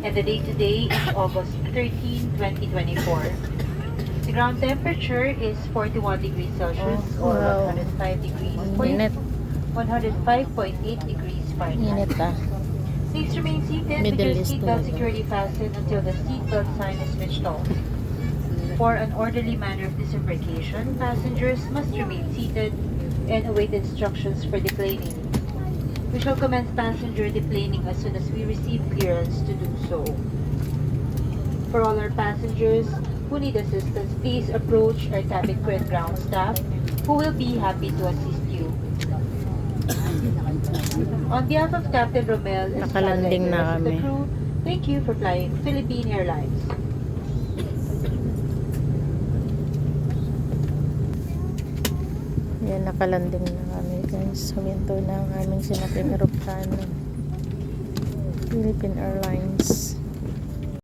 and the date today is August 13, 2024. The ground temperature is 41 degrees Celsius or wow. 105 degrees Init. 105.8 degrees Fahrenheit. Init ah. Please remain seated with Middle your East seatbelt talaga. securely fastened until the seatbelt sign is switched off. For an orderly manner of disembarkation, passengers must remain seated and await instructions for deplaning. We shall commence passenger deplaning as soon as we receive clearance to do so. For all our passengers who need assistance, please approach our cabin crew and ground staff who will be happy to assist you. On behalf of Captain Romel and Nakalanding the na rest of the kami. crew, thank you for flying Philippine Airlines. Yan, nakalanding na kami guys. Huminto na ang aming sinaping aeroplano. Philippine Airlines.